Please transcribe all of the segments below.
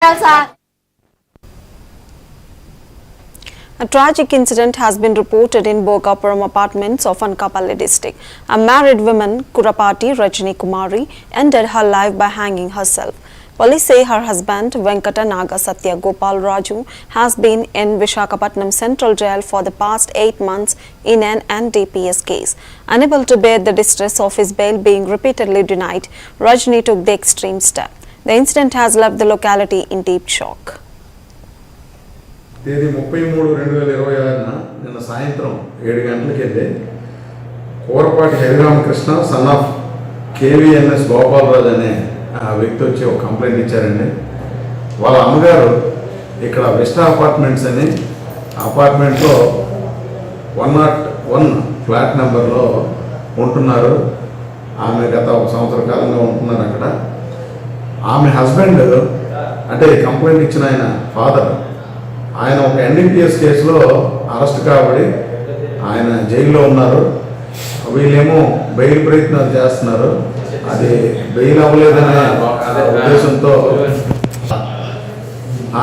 A tragic incident has been reported in Bogapuram apartments of Ankapalle district. A married woman, Kurapati Rajini Kumari, ended her life by hanging herself. Police say her husband, Venkata Naga Satya Gopal Raju, has been in Visakhapatnam Central Jail for the past 8 months in an NDPS case. Unable to bear the distress of his bail being repeatedly denied, Rajini took the extreme step. The incident has left the locality in deep shock. తేదీ 33/2026 నిన్న సాయంత్రం 7 గంటలకి వెళ్ళి Korapati Hariramakrishna son of కేవీఎన్ఎస్ Gopalaraju అనే వ్యక్తి వచ్చి ఒక complaint ఇచ్చారండి. వాళ్ళ అమ్మగారు ఇక్కడ వెస్టా అపార్ట్మెంట్స్ అని అపార్ట్మెంట్లో 101 ఫ్లాట్ నెంబర్లో ఉంటున్నారు. ఆమె గత 1 సంవత్సర కాలంగా ఉంటున్నారు అక్కడ. ఆమె హస్బెండ్ అంటే కంప్లైంట్ ఇచ్చిన ఆయన ఫాదర్, ఆయన ఒక ఎన్డీపీఎస్ కేసులో అరెస్ట్ కాబడి ఆయన జైల్లో ఉన్నారు. వీళ్ళేమో బెయిల్ ప్రయత్నాలు చేస్తున్నారు. అది బెయిల్ అవ్వలేదనే ఉద్దేశంతో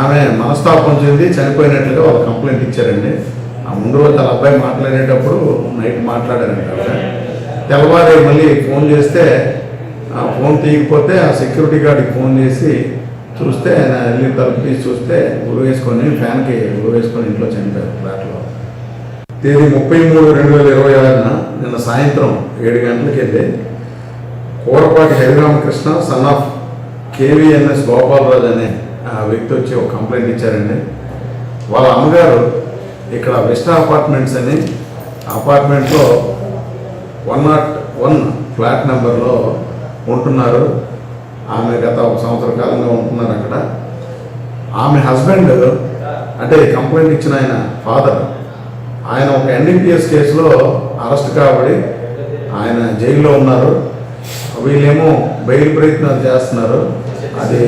ఆమె మనస్తాపం చెంది చనిపోయినట్లుగా వాళ్ళు కంప్లైంట్ ఇచ్చారండి. ఆ ముందు రోజు వాళ్ళ అబ్బాయి మాట్లాడేటప్పుడు నైట్ మాట్లాడారంట. తెల్లవారి మళ్ళీ ఫోన్ చేస్తే ఆ ఫోన్ తీయకపోతే ఆ సెక్యూరిటీ గార్డ్కి ఫోన్ చేసి చూస్తే ఆయన వెళ్ళి తలుపు తీసి చూస్తే ఉరి వేసుకొని ఫ్యాన్కి ఉరి వేసుకొని ఇంట్లో చనిపోయారు ఫ్లాట్లో. తేదీ 33/2026 నిన్న సాయంత్రం 7 గంటలకి వెళ్ళి కోరపాటి హరిరామకృష్ణ సన్ ఆఫ్ కేవీఎన్ఎస్ గోపాలరాజు అనే వ్యక్తి వచ్చి ఒక కంప్లైంట్ ఇచ్చారండి. వాళ్ళ అమ్మగారు ఇక్కడ వెస్టా అపార్ట్మెంట్స్ అని అపార్ట్మెంట్లో 101 ఫ్లాట్ నెంబర్లో ఉంటున్నారు. ఆమె గత 1 సంవత్సర కాలంగా ఉంటున్నారు అక్కడ. ఆమె హస్బెండ్ అంటే కంప్లైంట్ ఇచ్చిన ఆయన ఫాదర్, ఆయన ఒక ఎన్డీపీఎస్ కేసులో అరెస్ట్ కాబడి ఆయన జైల్లో ఉన్నారు. వీళ్ళేమో బెయిల్ ప్రయత్నాలు చేస్తున్నారు. అది